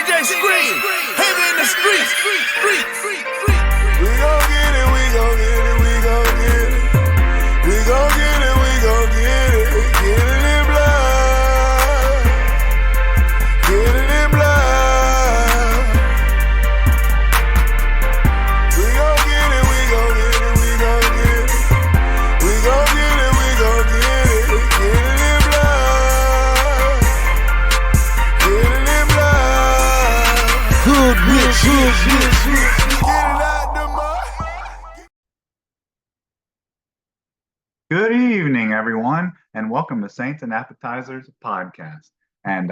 DJ Scream, heavy in the streets. We gon' get it, we gon' get it, we gon' get it. We gon' get it, we gon' get it. Get it in blood. Get it in blood. We gon' get it, we gon' get it, we gon' get it. We gon' get it, we gon' get it. Get it in blood. Get it in blood. Hood rich. Get it out the mud. Good evening, everyone, and welcome to Saints and Appetizers podcast. And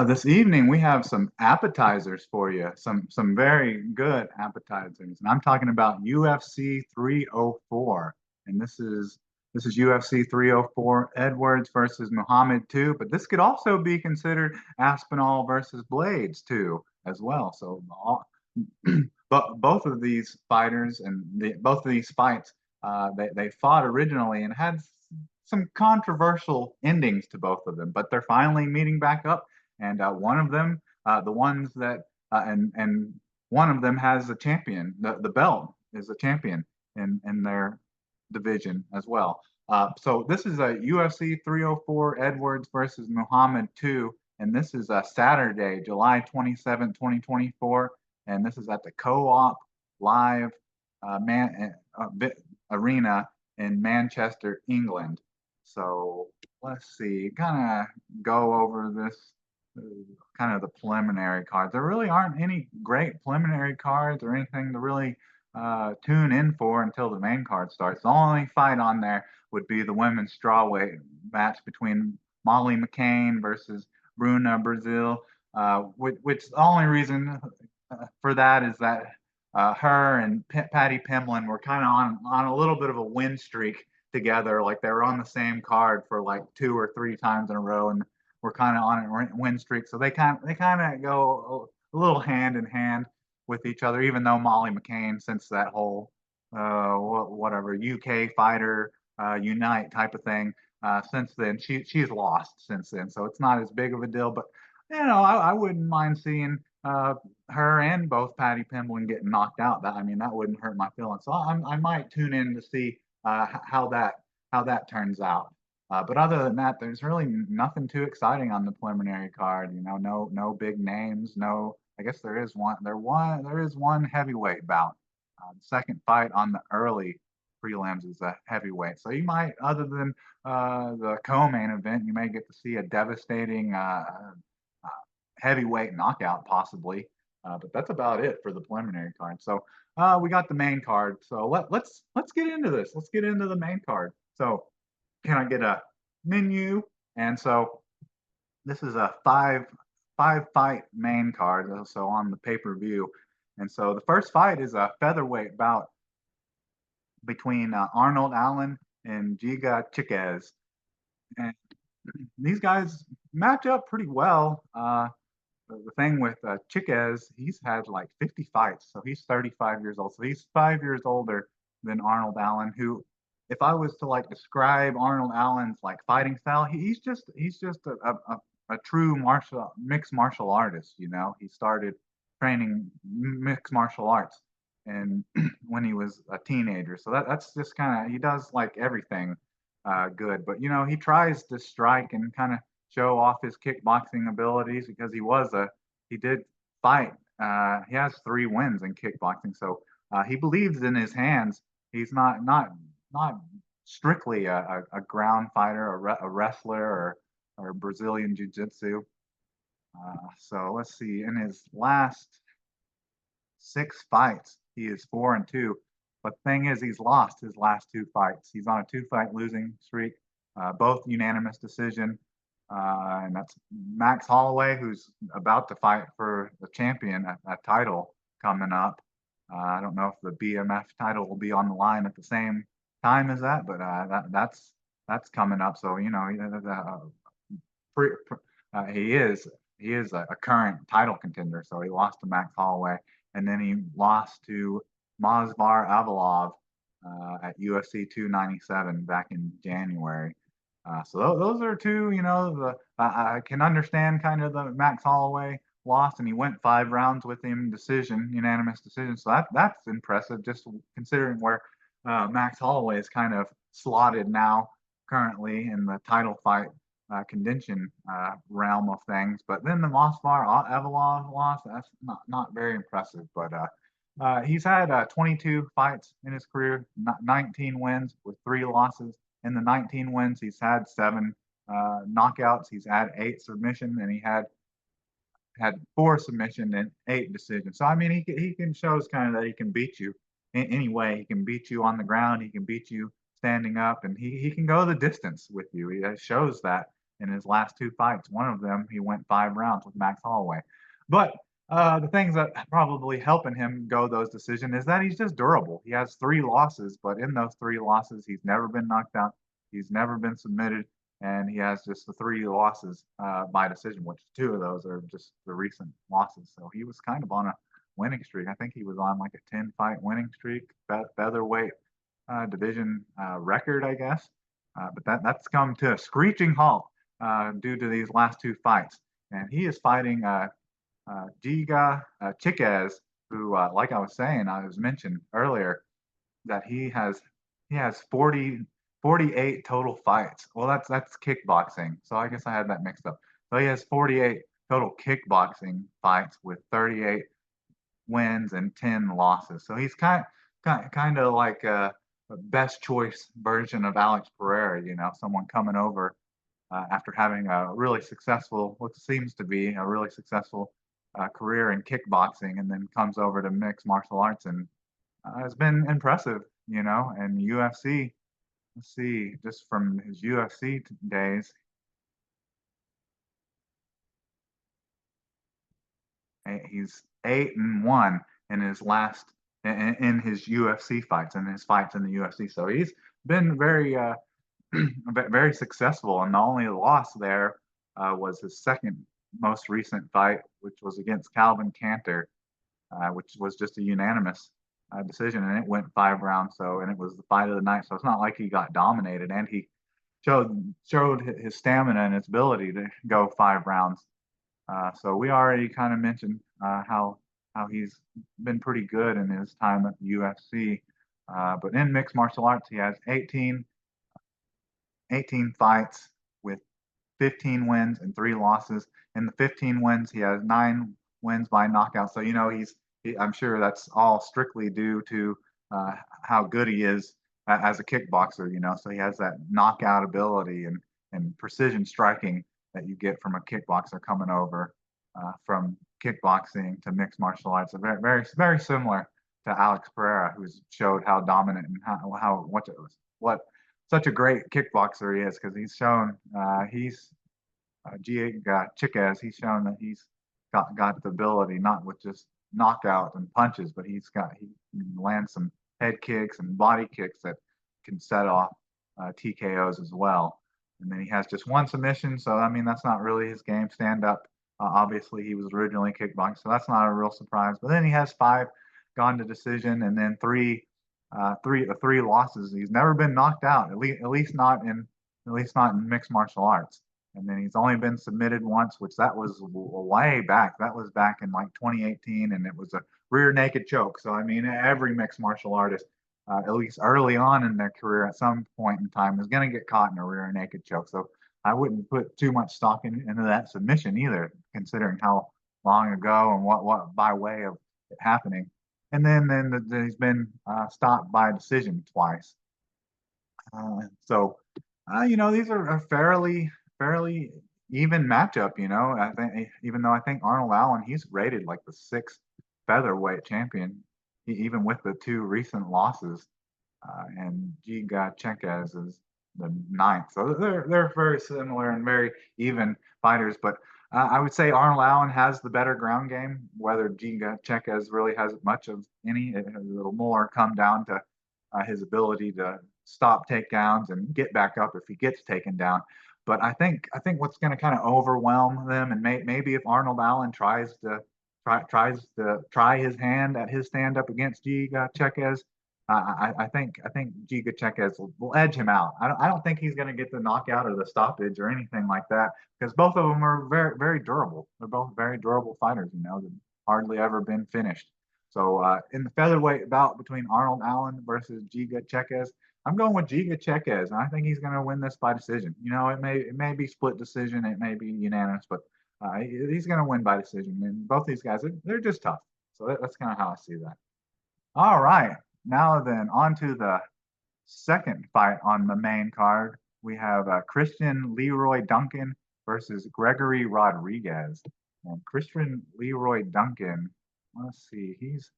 this evening we have some appetizers for you, some very good appetizers. And I'm talking about UFC 304, and this is UFC 304 Edwards versus Muhammad 2, but this could also be considered Aspinall versus Blades 2 as well. So but both of these fighters and both of these fights, they fought originally and had some controversial endings to both of them, but they're finally meeting back up. And one of them, the ones that, and one of them has a champion. The belt is a champion in their division as well. So this is a UFC 304 Edwards versus Muhammad 2, and this is a Saturday, July 27, 2024, and this is at the Co-op Live Arena in Manchester, England. So let's see, kind of go over this, kind of the preliminary cards. There really aren't any great preliminary cards or anything to really tune in for until the main card starts. The only fight on there would be the women's strawweight match between Molly McCain versus Bruna Brazil, which the only reason for that is that her and Patty Pimblin were kind of on a little bit of a win streak together. Like they were on the same card for like 2 or 3 times in a row, and we're kind of on a win streak. So they kind of go a little hand in hand with each other. Even though Molly McCain, since that whole whatever UK fighter unite type of thing, since then she's lost since then. So it's not as big of a deal. But I wouldn't mind seeing her and both Patty Pimblin getting knocked out. I mean, that wouldn't hurt my feelings. So I might tune in to see how that turns out. But other than that, there's really nothing too exciting on the preliminary card. No big names. No, I guess there is one. There is one heavyweight bout. The second fight on the early prelims is a heavyweight. So you might, other than the co-main event, you may get to see a devastating heavyweight knockout possibly. But that's about it for the preliminary card. So we got the main card. So let's get into this. Let's get into the main card. So can I get a menu? And so this is a five fight main card. So on the pay-per-view. And so the first fight is a featherweight bout between Arnold Allen and Giga Chikez. And these guys match up pretty well. The thing with Chikez, he's had like 50 fights, so he's 35 years old. So he's 5 years older than Arnold Allen, who, if I was to like describe Arnold Allen's like fighting style, he's just a true mixed martial artist. He started training mixed martial arts and when he was a teenager. So that's just kind of, he does like everything good, but he tries to strike and kind of show off his kickboxing abilities because he did fight. He has 3 wins in kickboxing, so he believes in his hands. He's not strictly a ground fighter, a wrestler, or Brazilian jiu-jitsu. So let's see. In his last 6 fights, he is 4-2. But the thing is, he's lost his last 2 fights. He's on a 2-fight losing streak, both unanimous decision. And that's Max Holloway, who's about to fight for the champion, a title coming up. I don't know if the BMF title will be on the line at the same time as that, but that's coming up. So he is a current title contender. So he lost to Max Holloway, and then he lost to Movsar Evloev at UFC 297 back in January. So those are two, I can understand kind of the Max Holloway lost, and he went 5 rounds with him, unanimous decision. So that's impressive, just considering where Max Holloway is kind of slotted now, currently in the title fight contention realm of things. But then the Mosfar Evloev loss, that's not very impressive. But he's had 22 fights in his career, 19 wins with 3 losses. In the 19 wins, he's had 7 knockouts. He's had 8 submissions, and he had 4 submission and 8 decisions. So I mean, he can shows kind of that he can beat you in any way. He can beat you on the ground. He can beat you standing up, and he can go the distance with you. He shows that in his last 2 fights. One of them, he went 5 rounds with Max Holloway. But the things that probably helping him go those decisions is that he's just durable. He has 3 losses, but in those 3 losses, he's never been knocked out. He's never been submitted, and he has just the 3 losses by decision, which 2 of those are just the recent losses. So he was kind of on a winning streak. I think he was on like a 10-fight winning streak, featherweight division record, I guess. But that's come to a screeching halt due to these last 2 fights. And he is fighting Giga Chiquez, who, like I was saying, I was mentioned earlier that he has 48 total fights. Well, that's kickboxing. So I guess I had that mixed up. So he has 48 total kickboxing fights with 38 wins and 10 losses. So he's kind of like a best choice version of Alex Pereira, someone coming over after having a really successful, what seems to be a really successful career in kickboxing, and then comes over to mixed martial arts and has been impressive, and UFC. Let's see, just from his UFC days, he's 8-1 in his last in his UFC fights and his fights in the UFC. So he's been very very successful, and the only loss there was his second most recent fight, which was against Calvin Cantor, which was just a unanimous decision, and it went 5 rounds. So, and it was the fight of the night. So it's not like he got dominated, and he showed his stamina and his ability to go 5 rounds. So we already kind of mentioned how he's been pretty good in his time at the UFC. But in mixed martial arts, he has 18 fights with 15 wins and 3 losses. In the 15 wins, he has 9 wins by knockout. So I'm sure that's all strictly due to how good he is as a kickboxer. So he has that knockout ability and precision striking that you get from a kickboxer coming over from kickboxing to mixed martial arts. Very very very similar to Alex Pereira, who's showed how dominant and how what such a great kickboxer he is, because he's shown he's Giga Chiquez. He's shown that he's got the ability, not with just knockout and punches, but he can land some head kicks and body kicks that can set off TKOs as well. And then he has just 1 submission, so I mean that's not really his game. Stand up. Obviously, he was originally kickboxing, so that's not a real surprise. But then he has 5 gone to decision, and then three losses. He's never been knocked out, at least not in mixed martial arts. And then he's only been submitted once, which that was way back. That was back in like 2018, and it was a rear naked choke. So I mean, every mixed martial artist, at least early on in their career, at some point in time, is going to get caught in a rear naked choke. So I wouldn't put too much stock into that submission either, considering how long ago and what by way of it happening. And then he's been stopped by decision twice. So these are a fairly even matchup. I think, even though I think Arnold Allen, he's rated like the 6th featherweight champion, even with the 2 recent losses, and Giga Chiquez is the 9th. So they're very similar and very even fighters. But I would say Arnold Allen has the better ground game. Whether Giga Chiquez really has much of any, it'll more come down to his ability to stop takedowns and get back up if he gets taken down. But I think what's going to kind of overwhelm them, and maybe if Arnold Allen tries to try his hand at his stand up against Giga Chiquez, I think Giga Chekez will edge him out. I don't think he's going to get the knockout or the stoppage or anything like that because both of them are very durable. They're both very durable fighters. They've hardly ever been finished. So in the featherweight bout between Arnold Allen versus Giga Chekez, I'm going with Giga Chekez, and I think he's going to win this by decision. It may be split decision, it may be unanimous, but he's going to win by decision. And both these guys, they're just tough. So that's kind of how I see that. All right. Now then, on to the second fight on the main card. We have Christian Leroy Duncan versus Gregory Rodriguez. And Christian Leroy Duncan, let's see, he's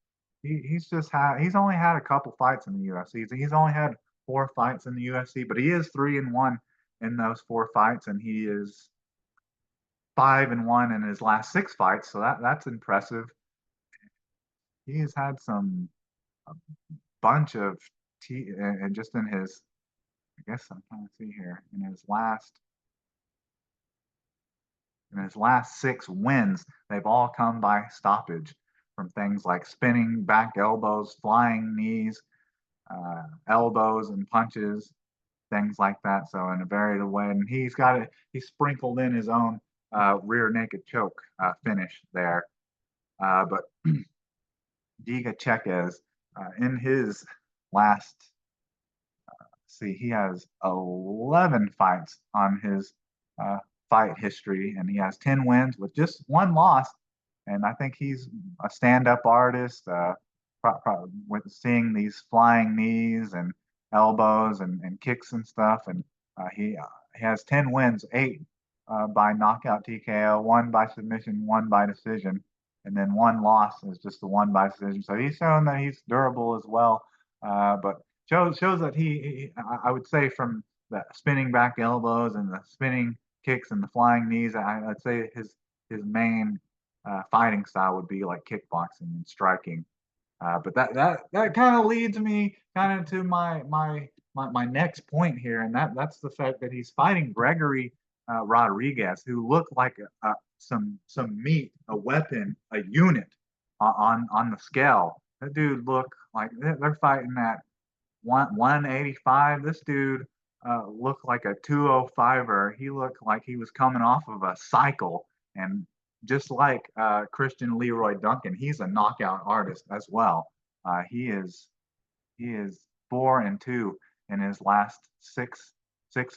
only had a couple fights in the UFC. He's only had 4 fights in the UFC, but he is 3-1 in those 4 fights, and he is 5-1 in his last 6 fights. So that's impressive. He has had a bunch of and just in his, I guess I'm trying to see here, in his last 6 wins, they've all come by stoppage from things like spinning back elbows, flying knees, elbows and punches, things like that. So in a very way, and he's sprinkled in his own rear naked choke finish there. But Giga Chekez, in his last, see, he has 11 fights on his fight history, and he has 10 wins with just 1 loss. And I think he's a stand-up artist, with seeing these flying knees and elbows and kicks and stuff. And he has 10 wins, 8 by knockout TKO, 1 by submission, 1 by decision, and then 1 loss is just the 1 by decision. So he's shown that he's durable as well. But shows that I would say from the spinning back elbows and the spinning kicks and the flying knees, I'd say his main fighting style would be like kickboxing and striking. But that kind of leads me kind of to my next point here, and that's the fact that he's fighting Gregory Rodriguez, who looked like some meat, a weapon, a unit on the scale. That dude looked like they're fighting at 185. This dude looked like a 205er. He looked like he was coming off of a cycle. And just like Christian Leroy Duncan, he's a knockout artist as well. He is 4-2 in his last six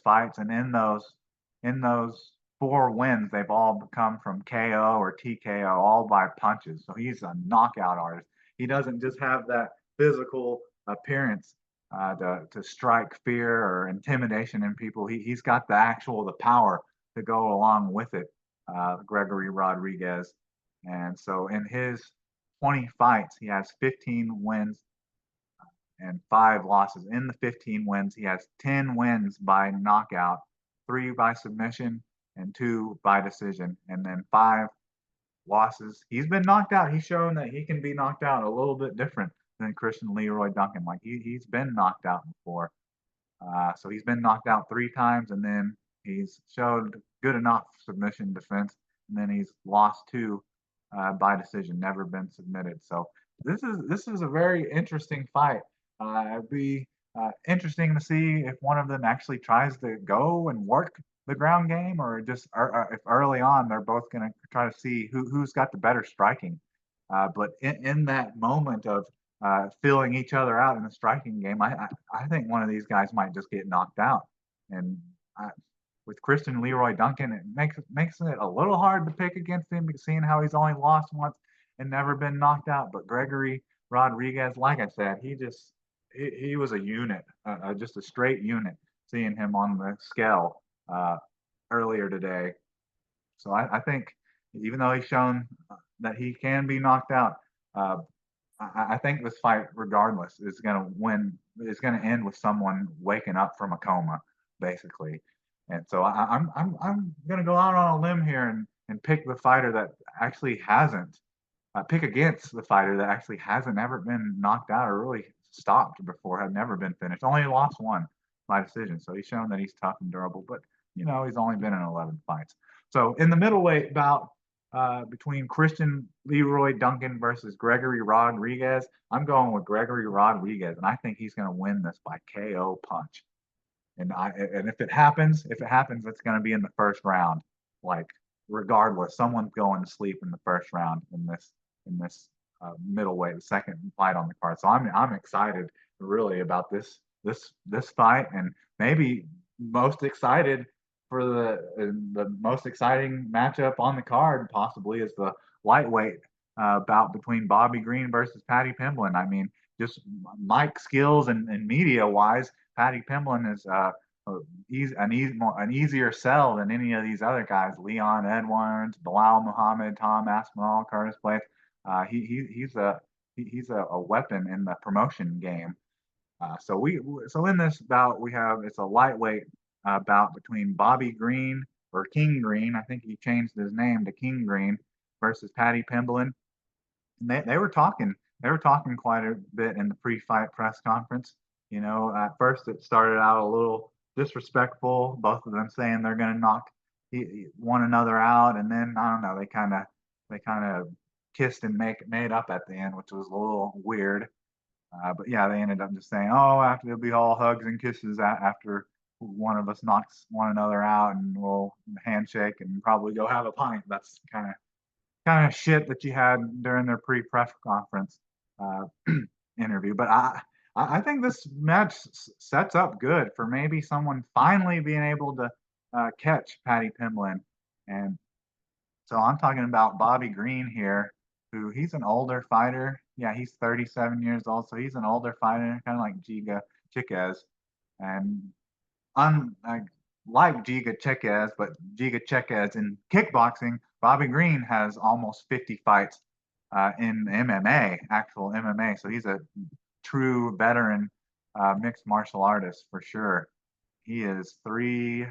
fights, and in those 4 wins, they've all come from KO or TKO, all by punches. So he's a knockout artist. He doesn't just have that physical appearance to strike fear or intimidation in people. He's got the power to go along with it, Gregory Rodriguez. And so in his 20 fights, he has 15 wins and 5 losses. In the 15 wins, he has 10 wins by knockout, 3 by submission, and 2 by decision, and then 5 losses. He's been knocked out. He's shown that he can be knocked out a little bit different than Christian Leroy Duncan. Like he's been knocked out before. So he's been knocked out 3 times, and then he's showed good enough submission defense, and then he's lost 2 by decision, never been submitted. So this is a very interesting fight. It'd be interesting to see if one of them actually tries to go and work the ground game, or just if early on they're both going to try to see who's got the better striking. But in that moment of filling each other out in the striking game, I think one of these guys might just get knocked out. And with Christian Leroy Duncan, it makes it a little hard to pick against him, seeing how he's only lost once and never been knocked out. But Gregory Rodriguez, like I said, he was a unit, just a straight unit. Seeing him on the scale earlier today, so I think even though he's shown that he can be knocked out, I think this fight, regardless, is going to win. Is going to end with someone waking up from a coma, basically. And so I'm going to go out on a limb here and pick the fighter that actually hasn't pick against the fighter that actually hasn't ever been knocked out or really stopped before, had never been finished, only lost 1 by decision. So he's shown that he's tough and durable, but he's only been in 11 fights. So in the middleweight bout, between Christian Leroy Duncan versus Gregory Rodriguez. I'm going with Gregory Rodriguez, and I think he's going to win this by KO punch. And if it happens, it's going to be in the first round. Like regardless, someone's going to sleep in the first round in this middleweight, the second fight on the card. So I'm excited really about this fight, and maybe most excited for the most exciting matchup on the card possibly is the lightweight bout between Bobby Green versus Paddy Pimblett. I mean, just mic skills and media wise, Paddy Pimblett is an easier sell than any of these other guys. Leon Edwards, Belal Muhammad, Tom Aspinall, Curtis Blake. He's a weapon in the promotion game. So in this bout it's a lightweight bout between Bobby Green or King Green. I think he changed his name to King Green versus Paddy Pimblett. And they were talking quite a bit in the pre-fight press conference. At first it started out a little disrespectful, both of them saying they're going to knock one another out, and then I don't know, they kind of kissed and made up at the end, which was a little weird. But yeah, they ended up just saying, "Oh, after it'll be all hugs and kisses after one of us knocks one another out, and we'll handshake and probably go have a pint." That's kind of shit that you had during their pre-press conference uh, interview. But I think this match sets up good for maybe someone finally being able to catch Paddy Pimblett. And so I'm talking about Bobby Green here, who he's an older fighter. Yeah, he's 37 years old, so he's an older fighter, kind of like Giga Chiquez. And unlike Giga Chiquez, but Giga Chiquez in kickboxing, Bobby Green has almost 50 fights in MMA, actual MMA. So he's a true veteran mixed martial artist for sure. He is 3-2-1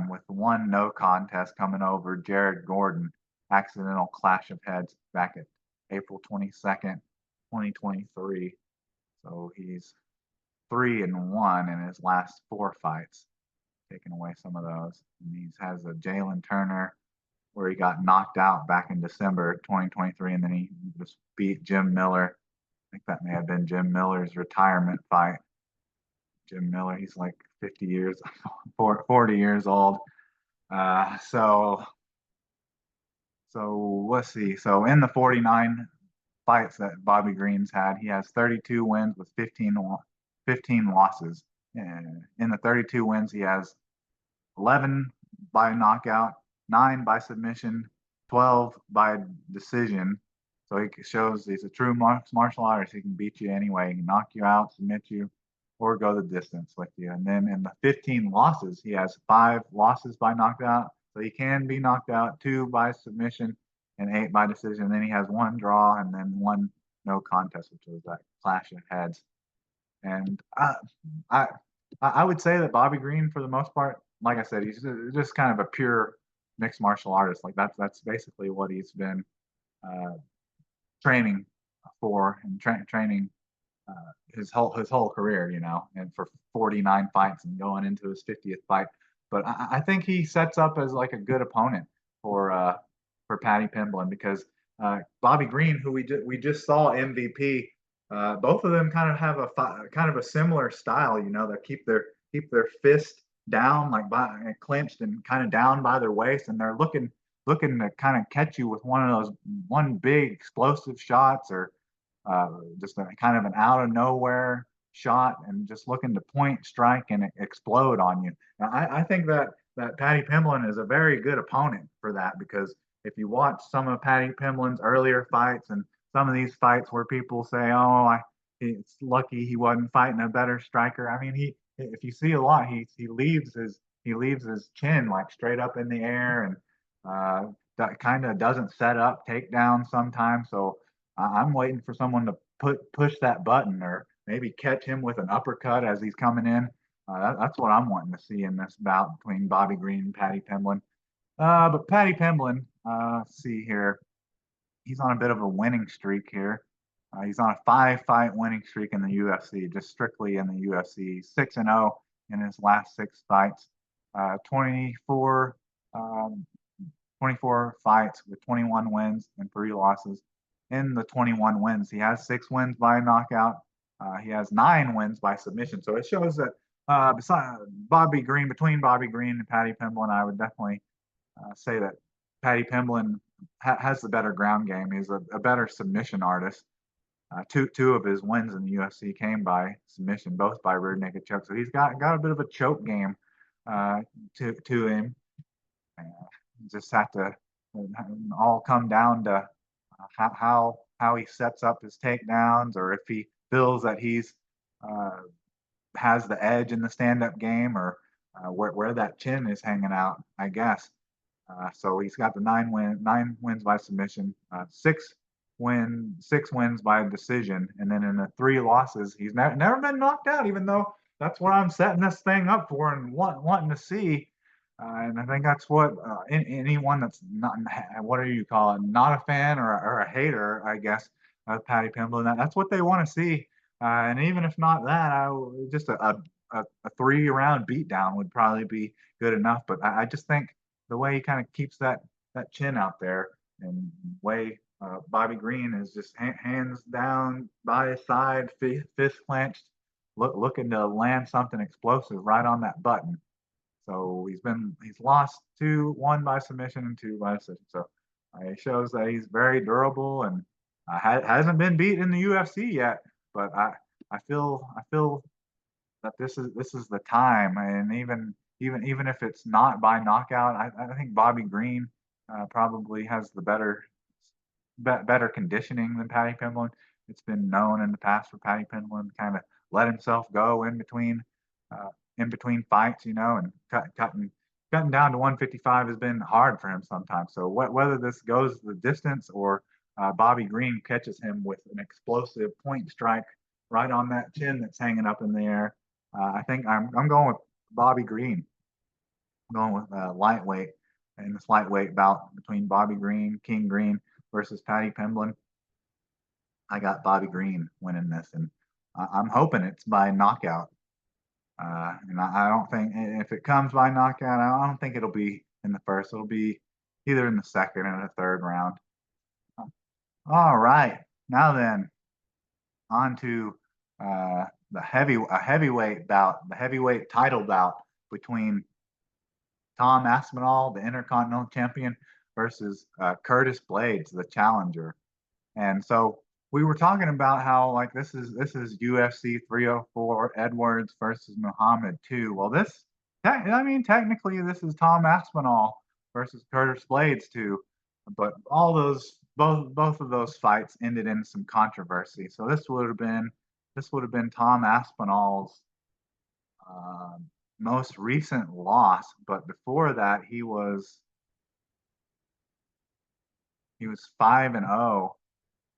with one no contest coming over Jared Gordon. Accidental clash of heads back at April 22nd, 2023. So he's 3-1 in his last four fights, taking away some of those. And he has a Jalen Turner where he got knocked out back in December 2023, and then he just beat Jim Miller. I think that may have been Jim Miller's retirement fight. Jim Miller, he's like 50 years, 40 years old. So let's see. So in the 49 fights that Bobby Green's had, he has 32 wins with 15 losses. And in the 32 wins, he has 11 by knockout, 9 by submission, 12 by decision. So he shows he's a true martial artist. He can beat you anyway. He can knock you out, submit you, or go the distance with you. And then in the 15 losses, he has 5 losses by knockout. So he can be knocked out, 2 by submission, and 8 by decision. And then he has 1 draw and then 1 no contest, which was that clash of heads. And I would say that Bobby Green, for the most part, like I said, he's just kind of a pure mixed martial artist. Like that's basically what he's been uh, training for and training his whole career, and for 49 fights and going into his 50th fight. But I think he sets up as like a good opponent for Paddy Pimblett because Bobby Green, who we just saw MVP, both of them kind of have kind of a similar style. They keep their fist down clenched and kind of down by their waist, and they're looking to kind of catch you with one big explosive shots or just kind of an out of nowhere shot and just looking to point, strike, and explode on you. Now, I think that Paddy Pimblett is a very good opponent for that because if you watch some of Paddy Pimblett's earlier fights and some of these fights where people say, "Oh, it's lucky he wasn't fighting a better striker." I mean, if you see a lot, he leaves his chin like straight up in the air and that kind of doesn't set up takedown sometimes. So I'm waiting for someone to push that button or maybe catch him with an uppercut as he's coming in. That's what I'm wanting to see in this bout between Bobby Green and Paddy Pimblett. But Paddy Pimblett, let's see here, he's on a bit of a winning streak here. He's on a 5-fight winning streak in the UFC, just strictly in the UFC. 6-0 in his last 6 fights. 24 24 fights with 21 wins and 3 losses. In the 21 wins, he has 6 wins by knockout. He has 9 wins by submission. So it shows that between Bobby Green and Paddy Pimblett, I would definitely say that Paddy Pimblett has the better ground game. He's a better submission artist. Two of his wins in the UFC came by submission, both by rear naked choke. So he's got a bit of a choke game uh, to him. Just have to all come down to how he sets up his takedowns, or if he feels that he's uh, has the edge in the stand up game, or where that chin is hanging out, I guess. So he's got the 9 wins by submission, 6 wins by decision, and then in the 3 losses, he's never been knocked out. Even though that's what I'm setting this thing up for and wanting to see. And I think that's what anyone that's not, what do you call it, not a fan or a hater, I guess, of Paddy Pimblett. That's what they want to see. And even if not that, just a 3-round beatdown would probably be good enough. But I just think the way he kind of keeps that chin out there, and way Bobby Green is just hands down by his side, fist clenched, looking to land something explosive right on that button. So he's lost 2, 1 by submission and 2 by decision. So it shows that he's very durable and hasn't been beat in the UFC yet. But I feel that this is the time, and even if it's not by knockout, I think Bobby Green probably has the better conditioning than Paddy Pimblett. It's been known in the past for Paddy Pimblett to kind of let himself go uh, in between fights, and cutting down to 155 has been hard for him sometimes. So whether this goes the distance, or Bobby Green catches him with an explosive point strike right on that chin that's hanging up in the air, I think I'm going with Bobby Green. I'm going with lightweight, in this lightweight bout between Bobby Green, King Green, versus Paddy Pimblett. I got Bobby Green winning this, and I'm hoping it's by knockout. And I don't think, if it comes by knockout, I don't think it'll be in the first. It'll be either in the second or the third round. All right, now then, on to a heavyweight bout, the heavyweight title bout between Tom Aspinall, the Intercontinental Champion, versus Curtis Blades, the challenger. And so we were talking about how, like, this is UFC 304, Edwards versus Muhammad 2. Well, technically this is Tom Aspinall versus Curtis Blades 2, but both of those fights ended in some controversy. So this would have been Tom Aspinall's uh, most recent loss, but before that he was 5-0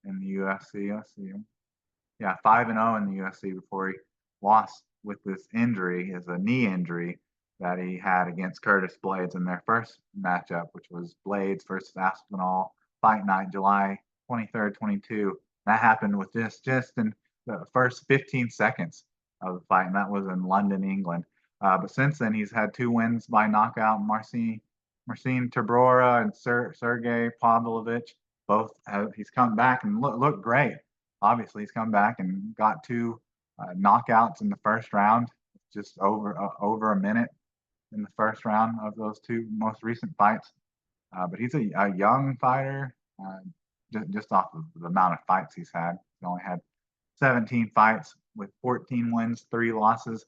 in the UFC. Let's see. Yeah, 5-0 in the UFC before he lost with this injury, is a knee injury that he had against Curtis Blades in their first matchup, which was Blades versus Aspinall, fight night, July 23rd, 22. That happened with just in the first 15 seconds of the fight, and that was in London, England. But since then, he's had 2 wins by knockout: Marcin Tybura and Sergey Pavlovich. He's come back and looked great. Obviously, he's come back and got 2 knockouts in the first round, just over a minute in the first round of those 2 most recent fights. But he's a young fighter, just off of the amount of fights he's had. He's only had 17 fights with 14 wins, 3 losses.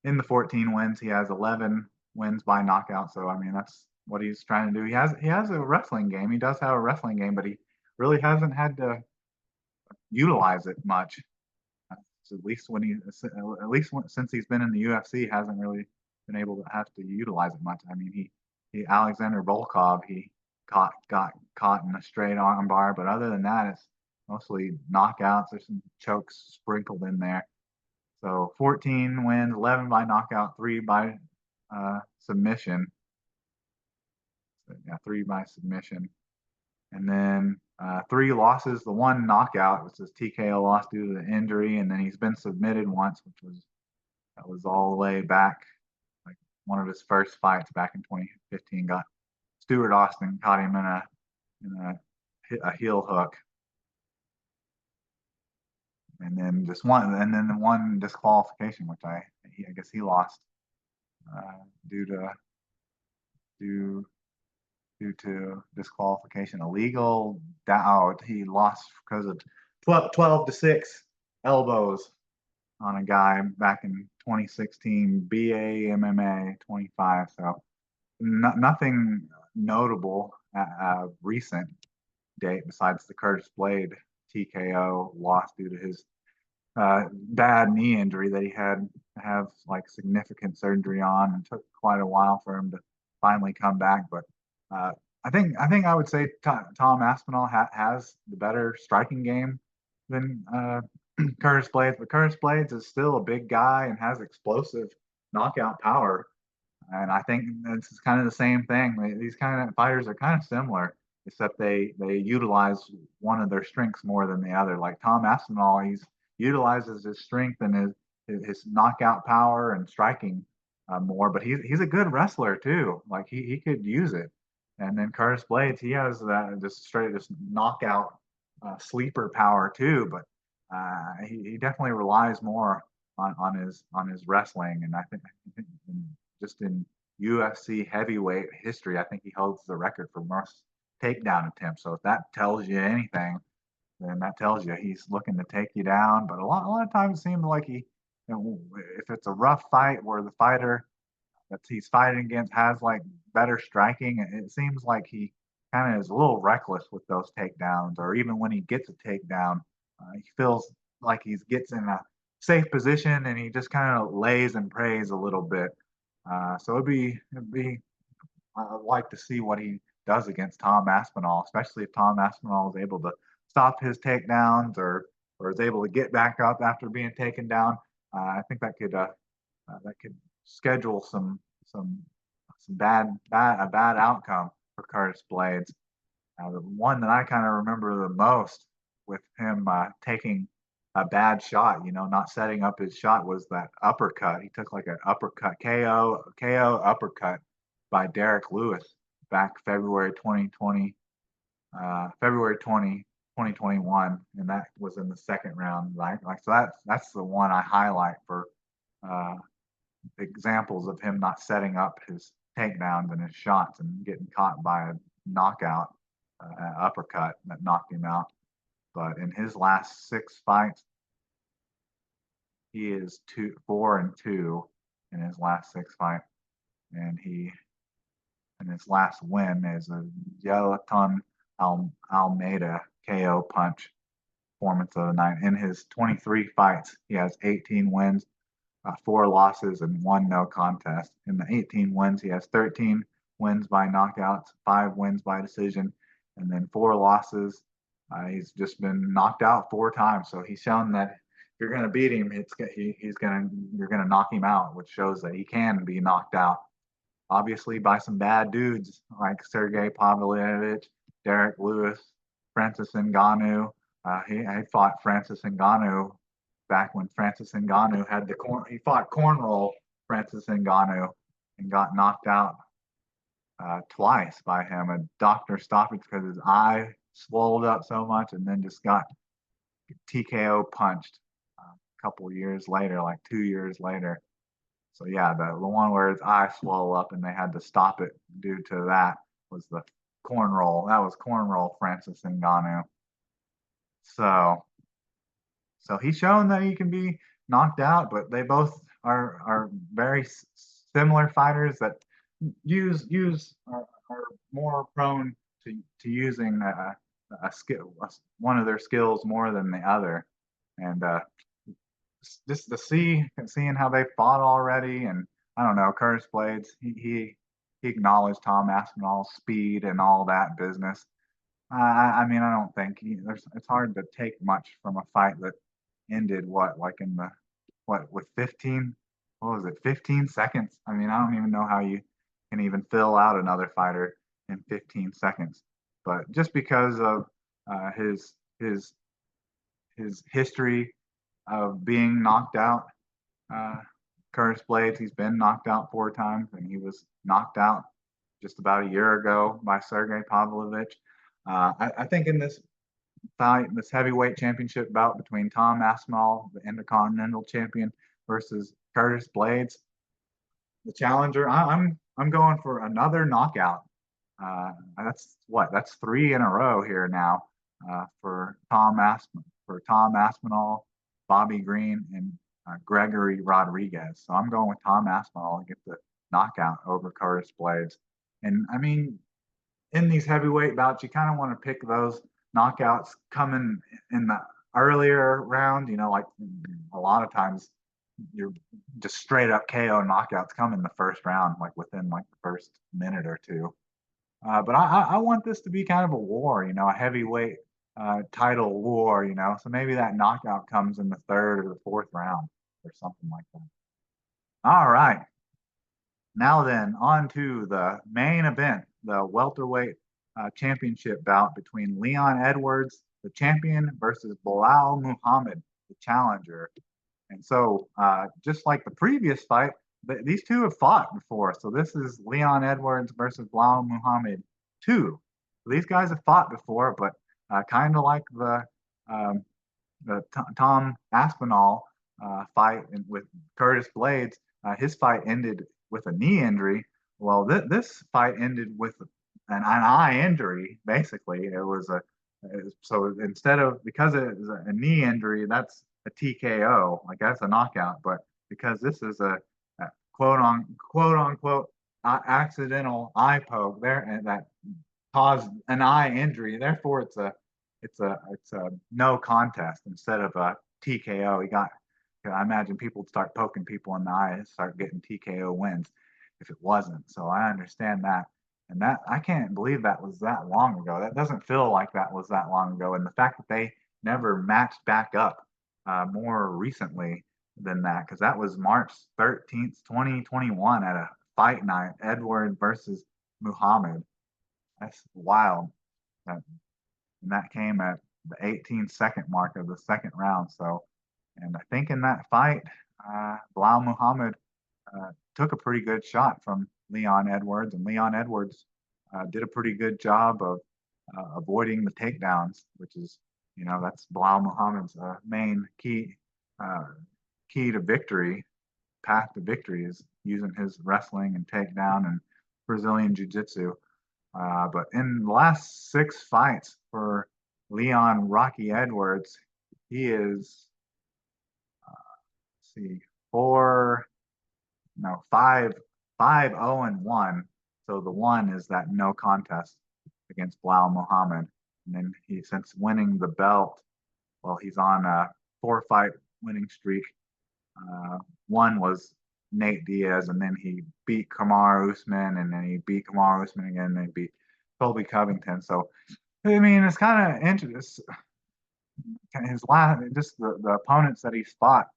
In the 14 wins, he has 11 wins by knockout. So I mean, that's what he's trying to do. He has a wrestling game. He does have a wrestling game, but he really hasn't had to utilize it much. So since he's been in the UFC, hasn't really been able to have to utilize it much. I mean, he Alexander Volkov, he got caught in a straight arm bar, but other than that, it's mostly knockouts. There's some chokes sprinkled in there. So 14 wins, 11 by knockout, 3 by submission. So, yeah, 3 by submission. And then 3 losses. The 1 knockout was his TKO loss due to the injury, and then he's been submitted once, that was all the way back, like one of his first fights back in 2015. Got Stuart Austin caught him in a heel hook, and then one disqualification, which I guess he lost due to due due to disqualification, illegal. He lost because of 12-6 elbows on a guy back in 2016, BA MMA 25. So nothing notable recent date besides the Curtis Blade TKO loss due to his bad knee injury that he had to have like significant surgery on, and took quite a while for him to finally come back. But uh, I would say Tom Aspinall has the better striking game than Curtis Blades, but Curtis Blades is still a big guy and has explosive knockout power. And I think it's kind of the same thing. These kind of fighters are kind of similar, except they utilize one of their strengths more than the other. Like Tom Aspinall, he's utilizes his strength and his knockout power and striking more, but he's a good wrestler too. Like he could use it. And then Curtis Blades, he has that just knockout sleeper power too, but he definitely relies more on his wrestling. And I think just in UFC heavyweight history, I think he holds the record for most takedown attempts. So if that tells you anything, then that tells you he's looking to take you down. But a lot of times it seems like if it's a rough fight where the fighter that he's fighting against has like better striking, it seems like he kind of is a little reckless with those takedowns, or even when he gets a takedown, he feels like he gets in a safe position and he just kind of lays and prays a little bit. So it'd be I'd like to see what he does against Tom Aspinall, especially if Tom Aspinall is able to stop his takedowns, or is able to get back up after being taken down. I think that could schedule some bad outcome for Curtis Blades. The one that I kind of remember the most with him taking a bad shot, not setting up his shot, was that uppercut. He took like an uppercut KO uppercut by Derek Lewis back February 20, 2021, and that was in the second round. So that's the one I highlight for uh, examples of him not setting up his takedowns and his shots and getting caught by a knockout uppercut that knocked him out. But in his last 6 fights, he is 4-2 in his last 6 fights, and his last win is a Yelaton Almeida KO punch performance of the night. In his 23 fights, he has 18 wins, 4 losses, and 1 no contest. In the 18 wins, he has 13 wins by knockouts, 5 wins by decision, and then 4 losses. He's just been knocked out 4 times, so he's shown that if you're going to beat him, you're going to knock him out, which shows that he can be knocked out. Obviously, by some bad dudes like Sergey Pavlovich, Derek Lewis, Francis Ngannou. He fought Francis Ngannou back when Francis Ngannou had he fought cornroll Francis Ngannou and got knocked out twice by him. A doctor stoppage because his eye swelled up so much, and then just got TKO punched a couple years later, like 2 years later. So yeah, the one where his eye swelled up and they had to stop it due to that was the cornroll. That was cornroll Francis Ngannou. So he's shown that he can be knocked out, but they both are very similar fighters that are more prone to using a skill, one of their skills more than the other. And just to seeing how they fought already, and I don't know, Curtis Blades, he acknowledged Tom Aspinall's speed and all that business. I mean, I don't think it's hard to take much from a fight that ended like in the with 15, what was it, 15 seconds? I mean, I don't even know how you can even fill out another fighter in 15 seconds. But just because of his history of being knocked out, uh, Curtis Blades, he's been knocked out 4 times, and he was knocked out just about a year ago by Sergey Pavlovich. I think in this fight, this heavyweight championship bout between Tom Aspinall, the Intercontinental Champion, versus Curtis Blades, the challenger, I'm going for another knockout. That's three in a row here now for Tom Aspinall, Bobby Green, and Gregory Rodriguez. So I'm going with Tom Aspinall to get the knockout over Curtis Blades. And I mean, in these heavyweight bouts, you kind of want to pick those knockouts coming in the earlier round. Like a lot of times you're just straight up KO knockouts come in the first round, like within like the first minute or two. But I want this to be kind of a war, a heavyweight title war, So maybe that knockout comes in the third or the fourth round or something like that. All right. Now then, on to the main event, the welterweight championship bout between Leon Edwards, the champion, versus Belal Muhammad, the challenger. And so, just like the previous fight, these two have fought before. So this is Leon Edwards versus Belal Muhammad 2. So these guys have fought before, but kind of like um, the Tom Aspinall fight with Curtis Blades, his fight ended with a knee injury. Well, this fight ended with an eye injury. Basically, so instead of because it is a knee injury, that's a TKO, like that's a knockout. But because this is a quote unquote accidental eye poke there, and that caused an eye injury, therefore it's a no contest instead of a TKO. I imagine people would start poking people in the eye and start getting TKO wins if it wasn't. So I understand that. And that I can't believe that was that long ago. That doesn't feel like that was that long ago. And the fact that they never matched back up more recently than that, because that was March 13th, 2021 at a fight night, Edward versus Muhammad. That's wild. And that came at the 18-second mark of the second round. So, and I think in that fight, Belal Muhammad took a pretty good shot from Leon Edwards, and Leon Edwards did a pretty good job of avoiding the takedowns, which is, that's Belal Muhammad's main key to victory, path to victory is using his wrestling and takedown and Brazilian Jiu-Jitsu. But in the last 6 fights for Leon Rocky Edwards, he is, let's see, 5-0-1. So the one is that no contest against Belal Muhammad. And then since winning the belt, well, he's on a 4-fight winning streak. One was Nate Diaz, and then he beat Kamaru Usman, and then he beat Kamaru Usman again, and then he beat Colby Covington. So, I mean, it's kind of interesting. His last, just the opponents that he's fought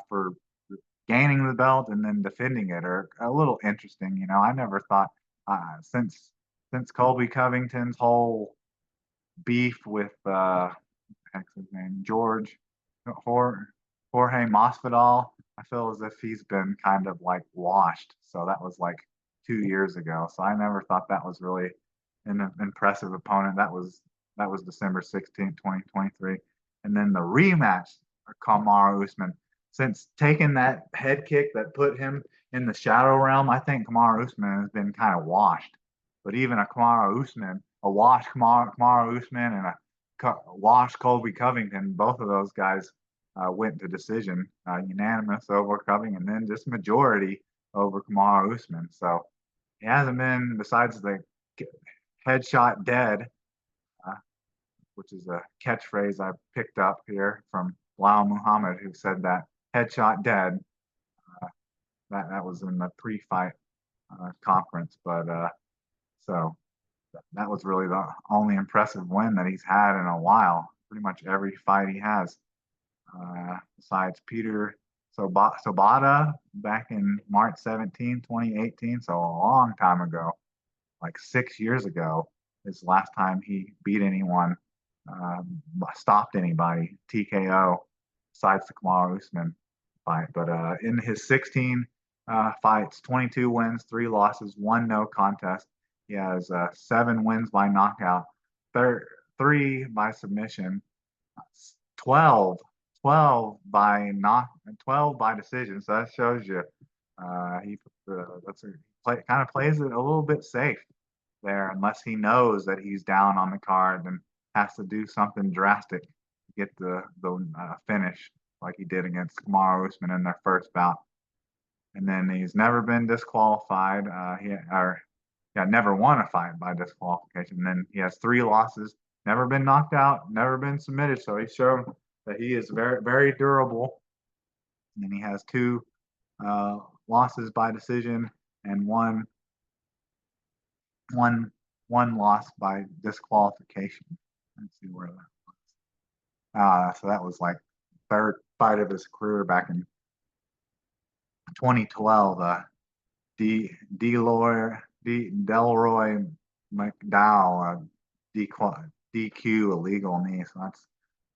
for gaining the belt and then defending it are a little interesting. I never thought since Colby Covington's whole beef with what's his name, Jorge Masvidal, I feel as if he's been kind of like washed. So that was like 2 years ago. So I never thought that was really an impressive opponent. That was December 16th, 2023. And then the rematch of Kamaru Usman. Since taking that head kick that put him in the shadow realm, I think Kamaru Usman has been kind of washed. But even a washed Kamaru Usman and a washed Colby Covington, both of those guys went to decision, unanimous over Covington, and then just majority over Kamaru Usman. So he hasn't been, besides the headshot dead, which is a catchphrase I picked up here from Belal Muhammad, who said that headshot dead. That was in the pre-fight conference, but so that was really the only impressive win that he's had in a while. Pretty much every fight he has, besides Peter Sobota back in March 17, 2018, so a long time ago, like 6 years ago, is the last time he beat anyone, stopped anybody, TKO, besides the Kamaru Usman fight. But in his 16 fights, 22 wins, 3 losses, 1 no contest. He has 7 wins by knockout, 3 by submission, 12, 12 by decision. So that shows you he kind of plays it a little bit safe there, unless he knows that he's down on the card and has to do something drastic to get the finish, like he did against Kamaru Usman in their first bout. And then he's never been disqualified. Never won a fight by disqualification. And then he has 3 losses, never been knocked out, never been submitted. So he showed that he is very, very durable. And then he has 2 losses by decision and one one loss by disqualification. Let's see where that was. So that was like third fight of his career back in 2012. Delroy McDowell, DQ illegal knee. So that's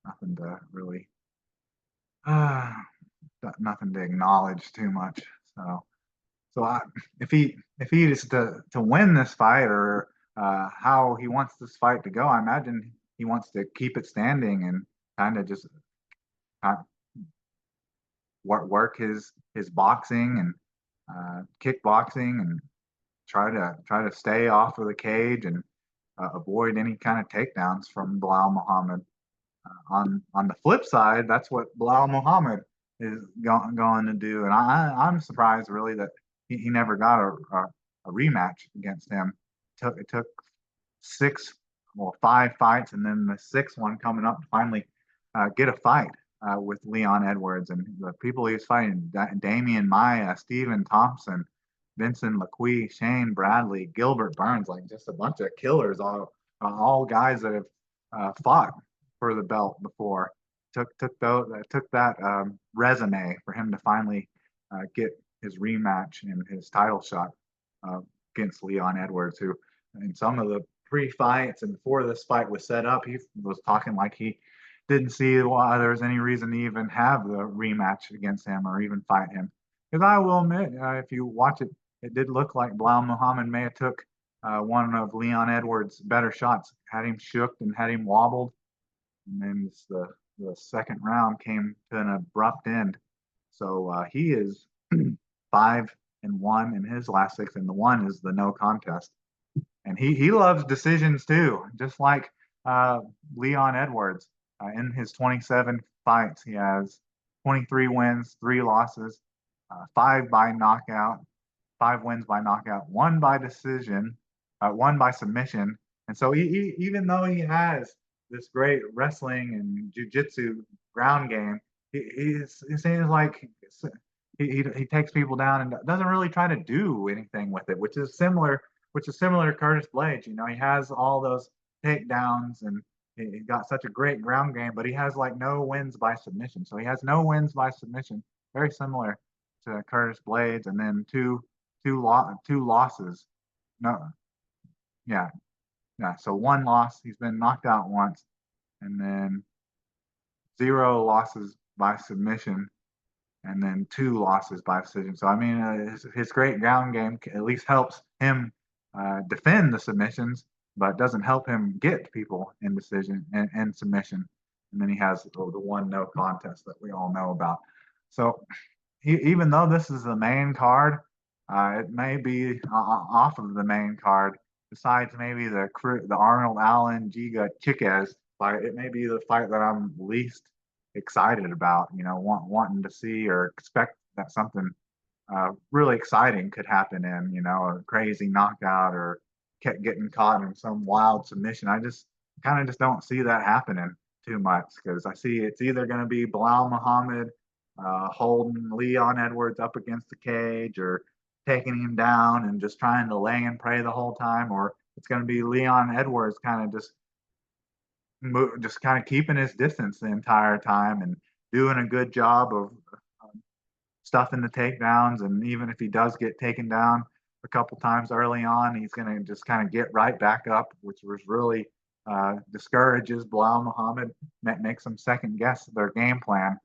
nothing to really, uh, nothing to acknowledge too much. So if he is to win this fight, or how he wants this fight to go, I imagine he wants to keep it standing and kind of just uh, work his boxing and kickboxing, and try to stay off of the cage and avoid any kind of takedowns from Belal Muhammad. On the flip side, that's what Belal Muhammad is going to do, and I'm surprised really that he never got a rematch against him. It took 5 fights, and then the 6th one coming up to finally get a fight with Leon Edwards. And the people he was fighting: Damian Maia, Stephen Thompson, Vincent Laqui, Shane Bradley, Gilbert Burns, like just a bunch of killers, all guys that have fought for the belt before. Took that resume for him to finally get his rematch and his title shot uh, against Leon Edwards, who in some of the pre-fights and before this fight was set up, he was talking like he didn't see why there was any reason to even have the rematch against him or even fight him. Because I will admit, if you watch it, it did look like Belal Muhammad may have took one of Leon Edwards' better shots, had him shook and had him wobbled, and then the second round came to an abrupt end. So he is 5-1 in his last 6, and the one is the no contest. And he loves decisions too, just like Leon Edwards. In his 27 fights, he has 23 wins, 3 losses, 5 by knockout, 5 wins by knockout, 1 by decision, 1 by submission. And so even though he has this great wrestling and jujitsu ground game, it seems like he takes people down and doesn't really try to do anything with it, which is similar to Curtis Blades. He has all those takedowns and he got such a great ground game, but he has like no wins by submission. So he has no wins by submission, very similar to Curtis Blades, and then two losses. No, yeah, yeah. So 1 loss, he's been knocked out once, and then 0 losses by submission, and then 2 losses by decision. So I mean, his great ground game at least helps him defend the submissions, but doesn't help him get people in decision and submission. And then he has the one no contest that we all know about. So even though this is the main card, it may be off of the main card. Besides maybe the Arnold Allen Giga Chiquez fight, it may be the fight that I'm least excited about. Wanting to see or expect that something really exciting could happen in, a crazy knockout or kept getting caught in some wild submission. I just kind of just don't see that happening too much, because I see it's either going to be Belal Muhammad holding Leon Edwards up against the cage or taking him down and just trying to lay and pray the whole time, or it's going to be Leon Edwards kind of just kind of keeping his distance the entire time and doing a good job of stuffing the takedowns. And even if he does get taken down a couple times early on, he's going to just kind of get right back up, which was really discourages Belal Muhammad, makes them second guess their game plan,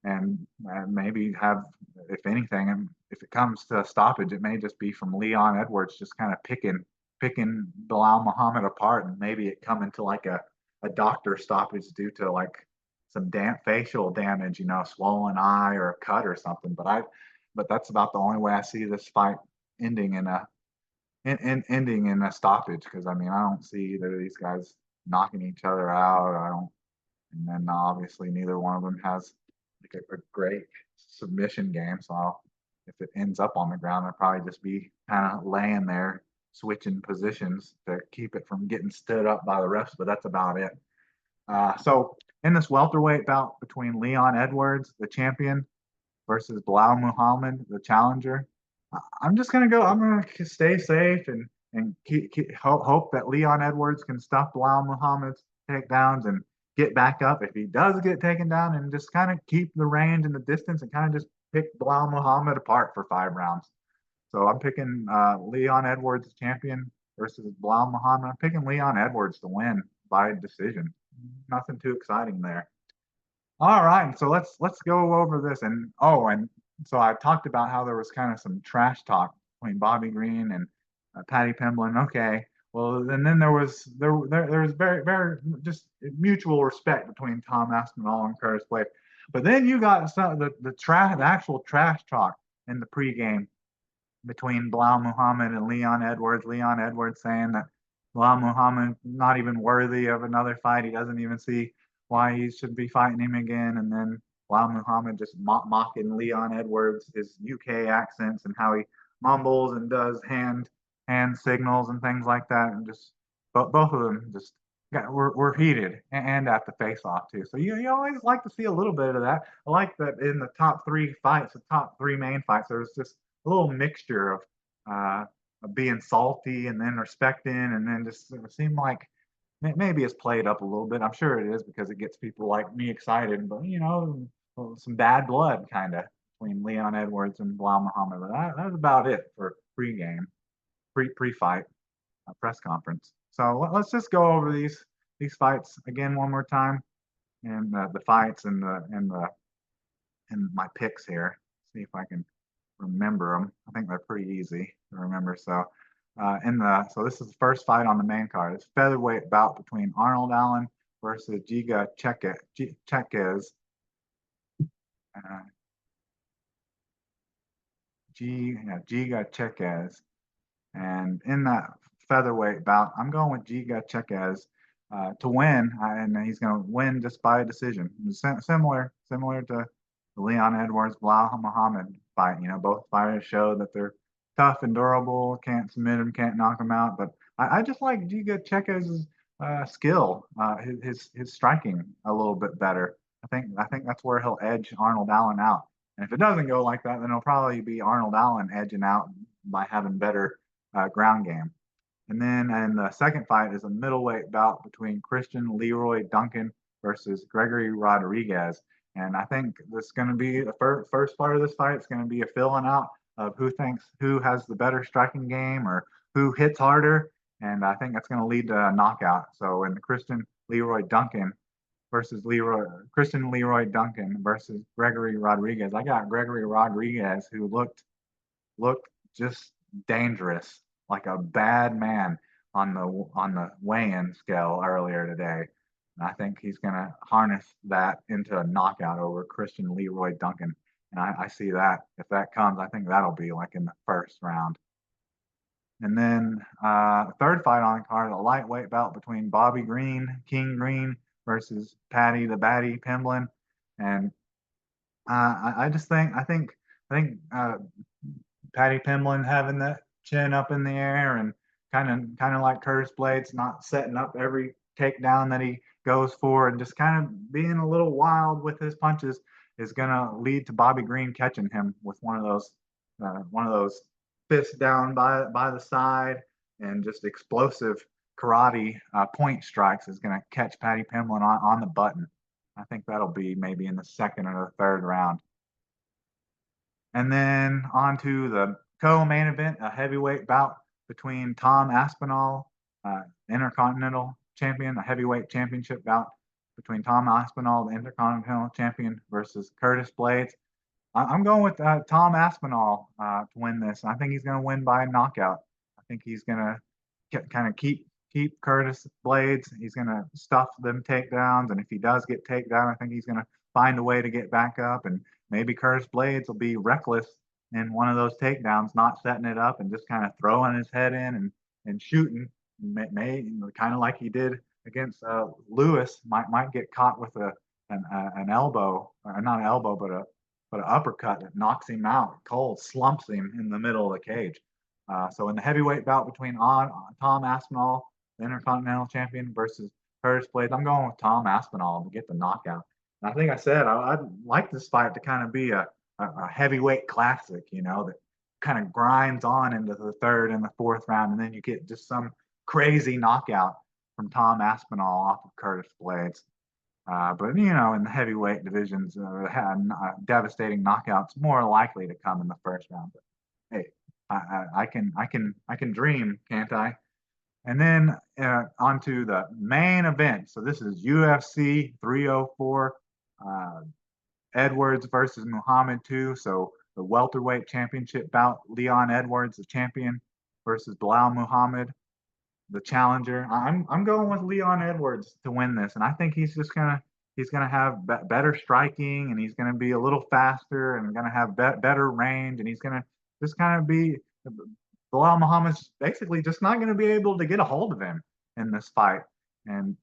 and maybe have, if anything, and if it comes to a stoppage, it may just be from Leon Edwards just kind of picking picking Bilal Muhammad apart and maybe it coming to like a doctor stoppage due to like some facial damage, swollen eye or a cut or something. But that's about the only way I see this fight ending ending in a stoppage because I mean I don't see either of these guys knocking each other out. I don't, and then obviously neither one of them has like a great submission game. So if it ends up on the ground, they'll probably just be kind of laying there, switching positions to keep it from getting stood up by the refs. But that's about it. So in this welterweight bout between Leon Edwards, the champion, versus Belal Muhammad, the challenger, I'm just gonna go. I'm gonna stay safe and hope that Leon Edwards can stop Belal Muhammad's takedowns and get back up if he does get taken down, and just kind of keep the range and the distance and kind of just pick Belal Muhammad apart for 5 rounds. So I'm picking Leon Edwards champion versus Belal Muhammad. I'm picking Leon Edwards to win by decision. Nothing too exciting there. All right, so let's go over this. And and so I talked about how there was kind of some trash talk between Bobby Green and Patty Pimblin. Okay, well, and then there was very just mutual respect between Tom Aspinall and Curtis Blade. But then you got the actual trash talk in the pregame between Bilal Muhammad and Leon Edwards. Leon Edwards saying that Bilal Muhammad not even worthy of another fight. He doesn't even see why he should be fighting him again. And then Bilal Muhammad just mocking Leon Edwards, his UK accents and how he mumbles and does hand signals and things like that. And just both of them just were heated and at the face off too. So you always like to see a little bit of that. I like that in the top 3 fights, the top 3 main fights, there was just a little mixture of being salty and then respecting, and then just it seemed like maybe it's played up a little bit. I'm sure it is because it gets people like me excited, but some bad blood kind of between Leon Edwards and Bilal Muhammad. But that's about it for pregame, pre-fight press conference. So let's just go over these fights again one more time, and the fights and my picks here. See if I can remember them. I think they're pretty easy to remember. So, so this is the first fight on the main card. It's featherweight bout between Arnold Allen versus Giga Chekes. Uh, Giga Chekes. And in that featherweight bout, I'm going with Giga Chekes to win, and he's going to win just by a decision. Similar to the Leon Edwards Bilal Muhammad fight. Both fighters show that they're tough and durable. Can't submit him, can't knock him out. But I just like Giga Chekes' skill, his striking a little bit better. I think that's where he'll edge Arnold Allen out. And if it doesn't go like that, then it'll probably be Arnold Allen edging out by having better ground game. And then in the second fight is a middleweight bout between Christian Leroy Duncan versus Gregory Rodriguez. And I think this is going to be the first part of this fight. It's going to be a filling out of who has the better striking game or who hits harder. And I think that's going to lead to a knockout. So in the Christian Leroy Duncan versus Gregory Rodriguez, I got Gregory Rodriguez, who looked just dangerous, like a bad man on the weigh-in scale earlier today. And I think he's going to harness that into a knockout over Christian Leroy Duncan. And I see that. If that comes, I think that'll be like in the first round. And then third fight on the card, a lightweight bout between Bobby Green, King Green, versus Patty the Batty Pimblin. And I think Patty Pimblin having that chin up in the air and kind of like Curtis Blades, not setting up every takedown that he goes for and just kind of being a little wild with his punches is going to lead to Bobby Green catching him with one of those fists down by the side and just explosive karate point strikes is going to catch Patty Pimblin on the button. I think that'll be maybe in the second or the third round. And then on to the co-main event, a heavyweight bout between Tom Aspinall, Intercontinental Champion, a heavyweight championship bout between Tom Aspinall, the Intercontinental Champion, versus Curtis Blades. I'm going with Tom Aspinall to win this. I think he's going to win by knockout. I think he's going to kind of keep Curtis Blades. He's gonna stuff them takedowns, and if he does get takedown, I think he's gonna find a way to get back up, and maybe Curtis Blades will be reckless in one of those takedowns, not setting it up and just kind of throwing his head in and shooting. May kind of like he did against Lewis, might get caught with an elbow, or not an elbow, but an uppercut that knocks him out cold, slumps him in the middle of the cage. So in the heavyweight bout between Tom Aspinall, the Intercontinental Champion, versus Curtis Blades, I'm going with Tom Aspinall to get the knockout. And I think I said I'd like this fight to kind of be a heavyweight classic, that kind of grinds on into the third and the fourth round, and then you get just some crazy knockout from Tom Aspinall off of Curtis Blades. But in the heavyweight divisions, devastating knockouts more likely to come in the first round. But hey, I can dream, can't I? And then onto the main event. So this is UFC 304, Edwards versus Muhammad 2. So the welterweight championship bout, Leon Edwards, the champion, versus Belal Muhammad, the challenger. I'm going with Leon Edwards to win this, and I think he's gonna have better striking, and he's gonna be a little faster, and gonna have better range, and he's gonna just kind of be Belal Muhammad's basically just not gonna be able to get a hold of him in this fight. And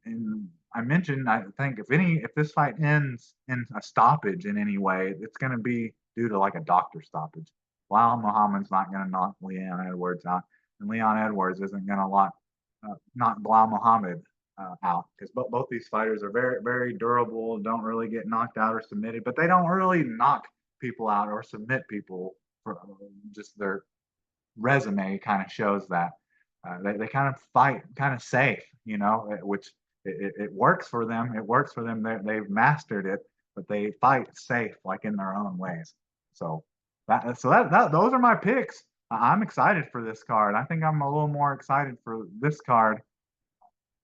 I mentioned, I think if this fight ends in a stoppage in any way, it's gonna be due to like a doctor stoppage. Belal Muhammad's not gonna knock Leon Edwards out, and Leon Edwards isn't gonna knock Belal Muhammad out, because both these fighters are very, very durable, don't really get knocked out or submitted, but they don't really knock people out or submit people. For just their resume kind of shows that they kind of fight kind of safe, which it works for them. It works for them. They've mastered it, but they fight safe, like in their own ways. So those are my picks. I'm excited for this card. I think I'm a little more excited for this card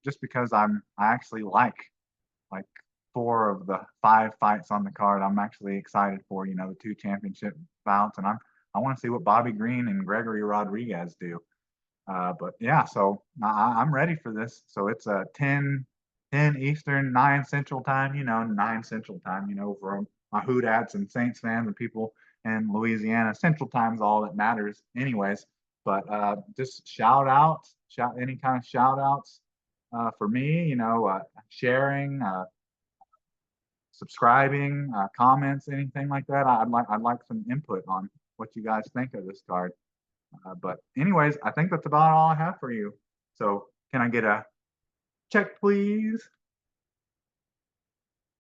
just because I actually like 4 of the 5 fights on the card. I'm actually excited for, the 2 championship bouts, and I want to see what Bobby Green and Gregory Rodriguez do. But yeah, so I'm ready for this. So it's a 10 Eastern, 9 Central time, 9 Central time, for my Hoodats and Saints fans and people in Louisiana. Central time's all that matters anyways. But just shout any kind of shout outs for me, sharing, subscribing, comments, anything like that. I'd like some input on what you guys think of this card. But anyways, I think that's about all I have for you. So can I get a check, please?